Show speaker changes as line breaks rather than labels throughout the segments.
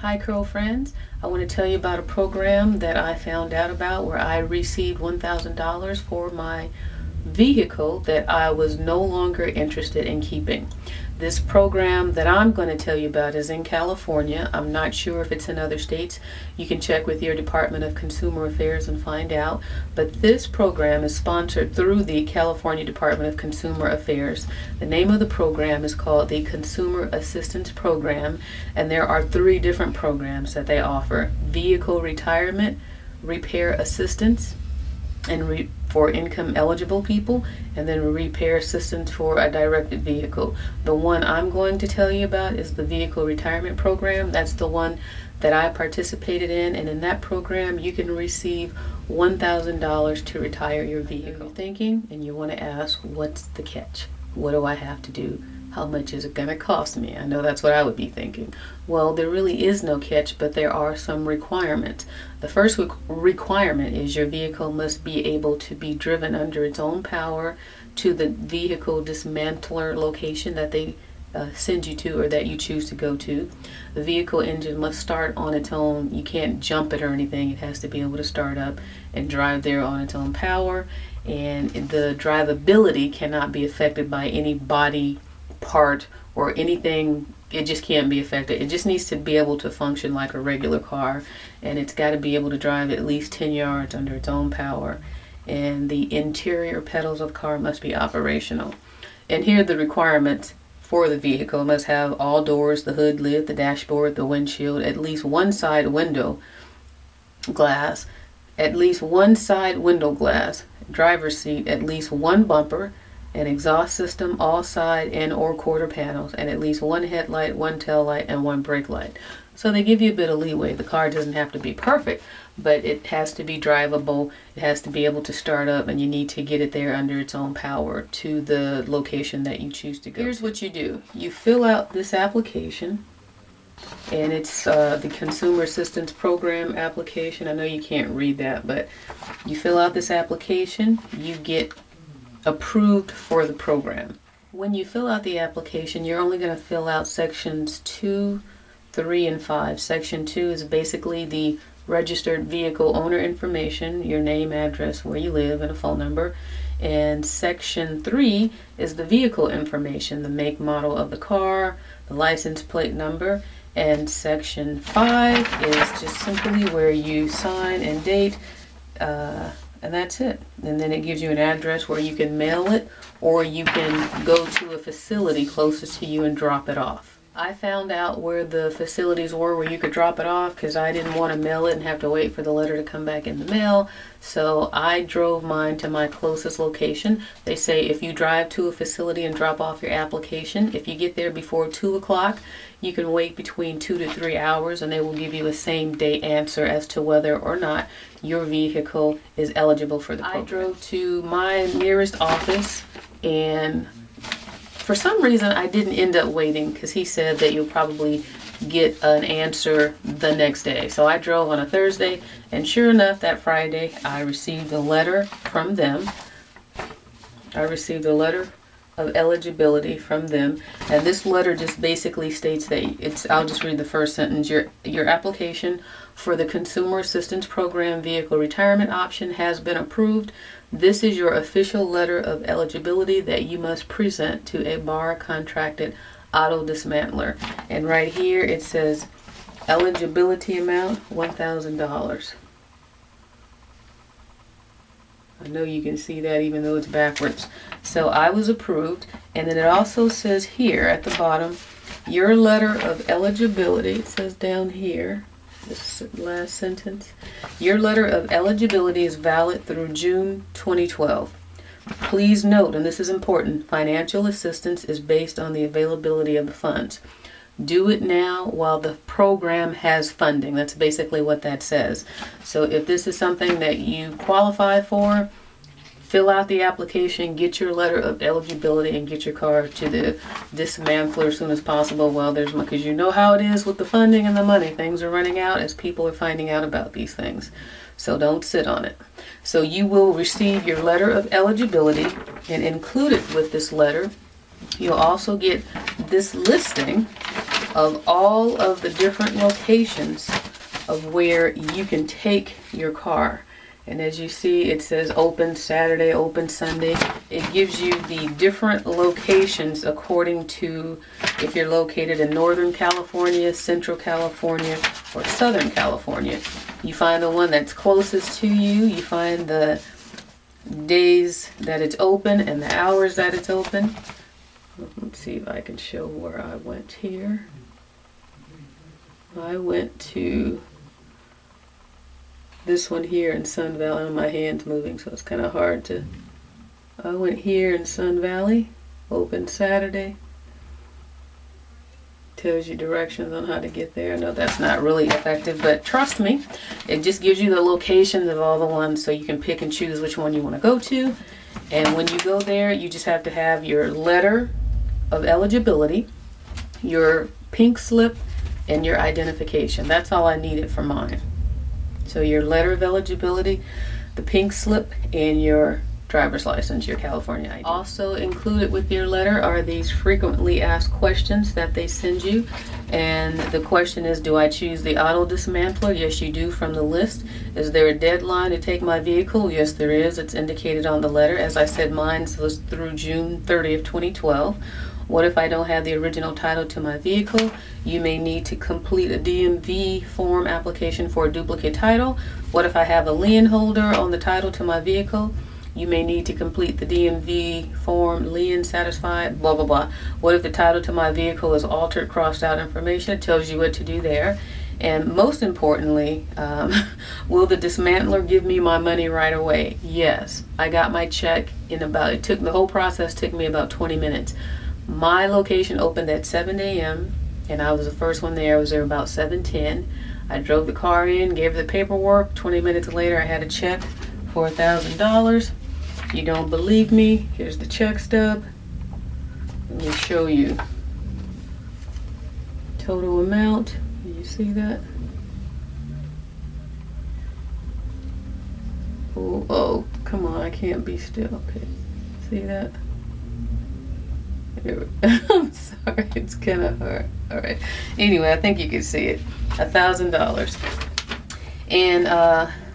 Hi Curl friends, I want to tell you about a program that I found out about where I received $1,000 for my vehicle that I was no longer interested in keeping. This program that I'm going to tell you about is in California. I'm not sure if it's in other states. You can check with your Department of Consumer Affairs and find out. But this program is sponsored through the California Department of Consumer Affairs. The name of the program is called the Consumer Assistance Program, and there are 3 different programs that they offer: vehicle retirement, repair assistance, and for income eligible people, and then repair assistance for a directed vehicle. The one I'm going to tell you about is the vehicle retirement program. That's the one that I participated in, and in that program you can receive $1,000 to retire your vehicle. You're thinking and you want to ask, what's the catch? What do I have to do? How much is it going to cost me? I know that's what I would be thinking. Well, there really is no catch, but there are some requirements. The first requirement is your vehicle must be able to be driven under its own power to the vehicle dismantler location that they send you to or that you choose to go to. The vehicle engine must start on its own. You can't jump it or anything. It has to be able to start up and drive there on its own power. And the drivability cannot be affected by any body part or anything. It just can't be affected. It just needs to be able to function like a regular car, and it's got to be able to drive at least 10 yards under its own power, and the interior pedals of the car must be operational. And here are the requirements for the vehicle. It must have all doors, the hood lid, the dashboard, the windshield, at least one side window glass, driver's seat, at least one bumper, an exhaust system, all side and or quarter panels, and at least one headlight, one tail light, and one brake light. So they give you a bit of leeway. The car doesn't have to be perfect, but it has to be drivable. It has to be able to start up, and you need to get it there under its own power to the location that you choose to go. Here's what you do. You fill out this application, and it's the Consumer Assistance Program application. I know you can't read that, but you fill out this application, you get approved for the program. When you fill out the application, you're only going to fill out sections 2, 3, and 5. Section 2 is basically the registered vehicle owner information, your name, address, where you live, and a phone number. And section 3 is the vehicle information, the make, model of the car, the license plate number. And section 5 is just simply where you sign and date, and that's it. And then it gives you an address where you can mail it, or you can go to a facility closest to you and drop it off. I found out where the facilities were where you could drop it off because I didn't want to mail it and have to wait for the letter to come back in the mail. So I drove mine to my closest location. They say if you drive to a facility and drop off your application, if you get there before 2 o'clock, you can wait between 2 to 3 hours, and they will give you a same day answer as to whether or not your vehicle is eligible for the program. I drove to my nearest office, and for some reason I didn't end up waiting because he said that you'll probably get an answer the next day. So I drove on a Thursday, and sure enough, that Friday I received a letter from them. I received a letter of eligibility from them, and this letter just basically states that I'll just read the first sentence. Your application for the Consumer Assistance Program Vehicle Retirement option has been approved. This is your official letter of eligibility that you must present to a bar contracted auto dismantler. And right here it says eligibility amount $1,000. I know you can see that even though it's backwards. So I was approved, and then it also says here at the bottom, your letter of eligibility, it says down here, this last sentence, your letter of eligibility is valid through June 2012. Please note, and this is important, financial assistance is based on the availability of the funds. Do it now while the program has funding. That's basically what that says. So if this is something that you qualify for, fill out the application, get your letter of eligibility, and get your car to the dismantler as soon as possible while there's money. Because you know how it is with the funding and the money. Things are running out as people are finding out about these things. So don't sit on it. So you will receive your letter of eligibility, and included with this letter, you'll also get this listing of all of the different locations of where you can take your car. And as you see, it says open Saturday, open Sunday. It gives you the different locations according to if you're located in Northern California, Central California, or Southern California. You find the one that's closest to you. You find the days that it's open and the hours that it's open. Let's see if I can show where I went here. I went to this one here in Sun Valley. And my hand's moving, so it's kind of hard to. I went here in Sun Valley, open Saturday. Tells you directions on how to get there. I know that's not really effective, but trust me, it just gives you the locations of all the ones so you can pick and choose which one you want to go to. And when you go there, you just have to have your letter of eligibility, your pink slip, and your identification. That's all I needed for mine. So your letter of eligibility, the pink slip, and your driver's license, your California ID. Also included with your letter are these frequently asked questions that they send you. And the question is, do I choose the auto dismantler? Yes, you do from the list. Is there a deadline to take my vehicle? Yes, there is. It's indicated on the letter. As I said, mine was through June 30th, 2012. What if I don't have the original title to my vehicle? You may need to complete a DMV form application for a duplicate title. What if I have a lien holder on the title to my vehicle? You may need to complete the DMV form, lien satisfied, blah, blah, blah. What if the title to my vehicle is altered, crossed out information? It tells you what to do there. And most importantly, will the dismantler give me my money right away? Yes. I got my check in the whole process took me about 20 minutes. My location opened at 7 a.m. and I was the first one there. I was there about 7:10. I drove the car in, gave her the paperwork. 20 minutes later, I had a check for $1,000. If you don't believe me, here's the check stub. Let me show you. Total amount. Do you see that? Oh, come on, I can't be still. Okay, see that? I'm sorry, it's kind of hard. All right. Anyway, I think you can see it. $1,000. And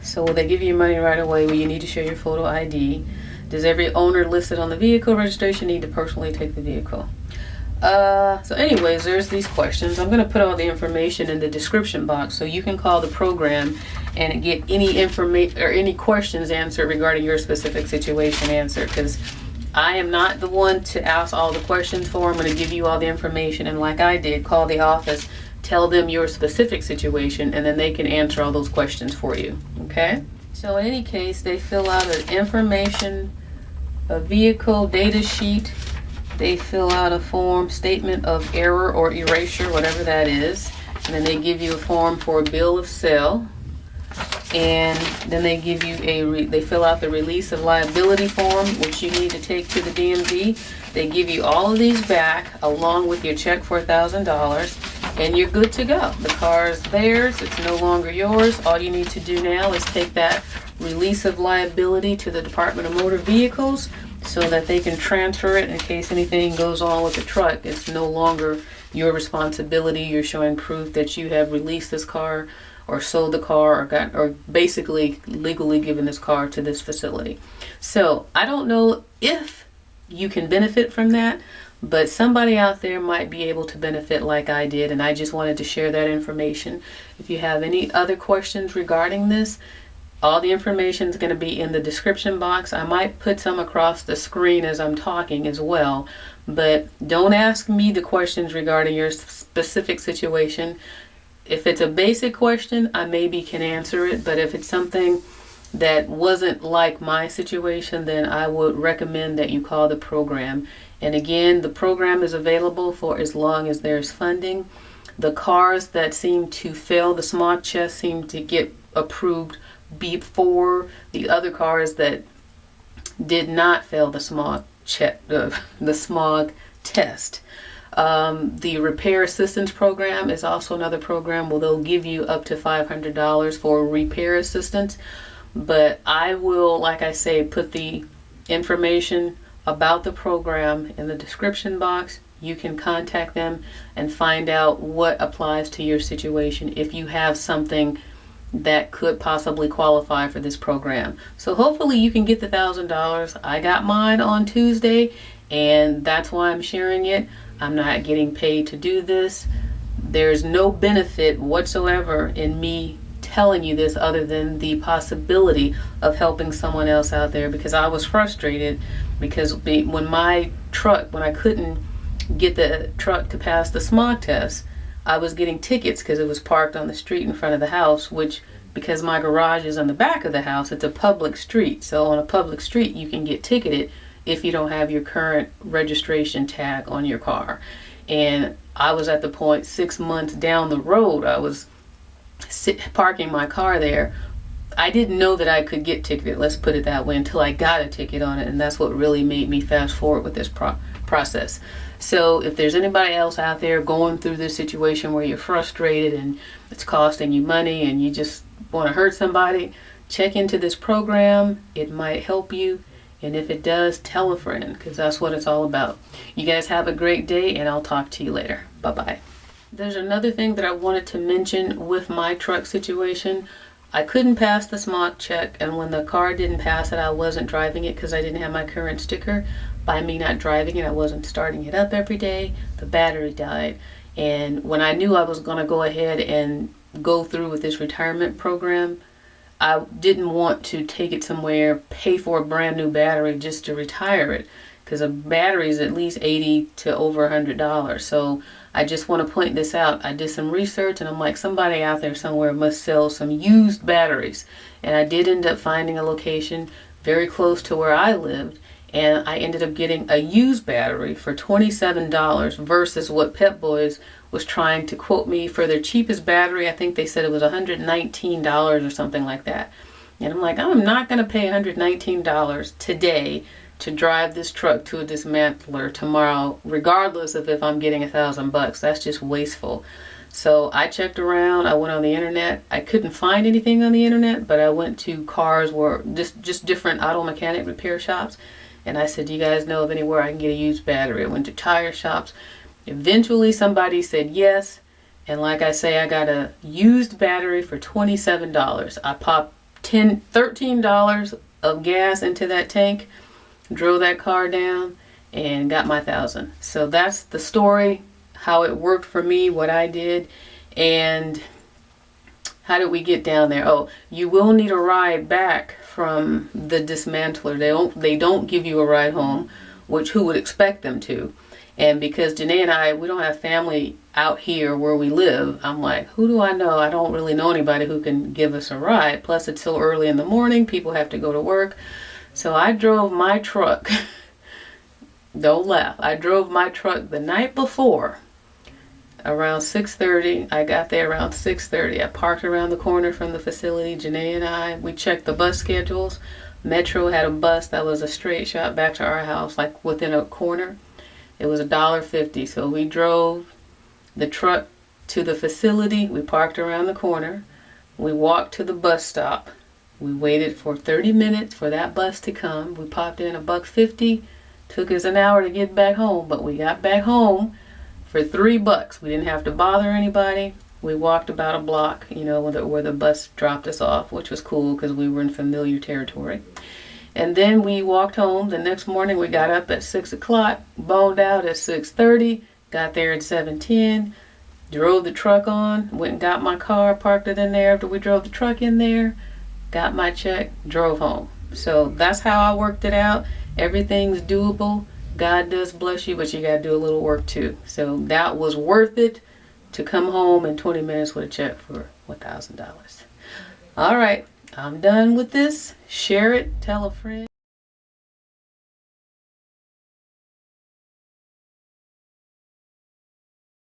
so will they give you your money right away? Well, you need to show your photo ID. Does every owner listed on the vehicle registration need to personally take the vehicle? So anyways, there's these questions. I'm going to put all the information in the description box so you can call the program and get any information or any questions answered regarding your specific situation answered, because I am not the one to ask all the questions for. I'm going to give you all the information, and like I did, call the office, tell them your specific situation, and then they can answer all those questions for you. Okay? So in any case, they fill out an information, a vehicle data sheet. They fill out a form, statement of error or erasure, whatever that is. And then they give you a form for a bill of sale. And then they give you they fill out the release of liability form, which you need to take to the DMV. They give you all of these back along with your check for $1,000, and you're good to go. The car is theirs. It's no longer yours. All you need to do now is take that release of liability to the Department of Motor Vehicles so that they can transfer it in case anything goes on with the truck. It's no longer your responsibility. You're showing proof that you have released this car or sold the car or basically legally given this car to this facility. So I don't know if you can benefit from that, but somebody out there might be able to benefit like I did, and I just wanted to share that information. If you have any other questions regarding this, all the information is going to be in the description box. I might put some across the screen as I'm talking as well, but don't ask me the questions regarding your specific situation. If it's a basic question, I maybe can answer it, but if it's something that wasn't like my situation, then I would recommend that you call the program. And again, the program is available for as long as there's funding. The cars that seem to fail the smog test seem to get approved before the other cars that did not fail the smog test. The repair assistance program is also another program where they'll give you up to $500 for repair assistance. But I will, like I say, put the information about the program in the description box. you can contact them and find out what applies to your situation if you have something that could possibly qualify for this program. So hopefully you can get the $1,000. I got mine on Tuesday, and that's why I'm sharing it. I'm not getting paid to do this. There's no benefit whatsoever in me telling you this other than the possibility of helping someone else out there, because I was frustrated because when I couldn't get the truck to pass the smog test, I was getting tickets because it was parked on the street in front of the house, which, because my garage is on the back of the house, it's a public street. So on a public street, you can get ticketed if you don't have your current registration tag on your car. And I was at the point 6 months down the road, I was parking my car there. I didn't know that I could get ticketed, let's put it that way, until I got a ticket on it. And that's what really made me fast forward with this process. So if there's anybody else out there going through this situation where you're frustrated and it's costing you money and you just want to hurt somebody, check into this program. It might help you. And if it does, tell a friend, because that's what it's all about. You guys have a great day, and I'll talk to you later. Bye-bye. There's another thing that I wanted to mention with my truck situation. I couldn't pass the smog check, and when the car didn't pass it, I wasn't driving it because I didn't have my current sticker. By me not driving it, I wasn't starting it up every day. The battery died. And when I knew I was going to go ahead and go through with this retirement program, I didn't want to take it somewhere, pay for a brand new battery just to retire it, because a battery is at least $80 to over $100. So I just want to point this out. I did some research, and I'm like, somebody out there somewhere must sell some used batteries. And I did end up finding a location very close to where I lived, and I ended up getting a used battery for $27 versus what Pep Boys was trying to quote me for their cheapest battery. I think they said it was $119 or something like that. And I'm like, I'm not going to pay $119 today to drive this truck to a dismantler tomorrow, regardless of if I'm getting $1,000. That's just wasteful. So I checked around. I went on the internet. I couldn't find anything on the internet, but I went to cars where just different auto mechanic repair shops. And I said, do you guys know of anywhere I can get a used battery? I went to tire shops. Eventually somebody said yes. And like I say, I got a used battery for $27. I popped $13 of gas into that tank, drove that car down, and got my $1,000. So that's the story, how it worked for me, what I did. And how did we get down there? Oh, you will need a ride back from the dismantler. They don't give you a ride home, which who would expect them to? And because Janae and I, we don't have family out here where we live, I'm like, who do I know? I don't really know anybody who can give us a ride. Plus it's so early in the morning, people have to go to work. So I drove my truck. Don't laugh. I drove my truck the night before around 6:30. I got there around 6:30. I parked around the corner from the facility. Janae and I, we checked the bus schedules. Metro had a bus that was a straight shot back to our house, like within a corner. It was $1.50. So we drove the truck to the facility. We parked around the corner. We walked to the bus stop. We waited for 30 minutes for that bus to come. We popped in $1.50. Took us an hour to get back home, but we got back home for $3. We didn't have to bother anybody. We walked about a block, where the bus dropped us off, which was cool because we were in familiar territory. And then we walked home. The next morning we got up at 6 o'clock, boned out at 6:30, got there at 7:10, drove the truck on, went and got my car, parked it in there after we drove the truck in there, got my check, drove home. So that's how I worked it out. Everything's doable. God does bless you, but you got to do a little work too. So that was worth it to come home in 20 minutes with a check for $1,000. All right, I'm done with this. Share it. Tell a friend.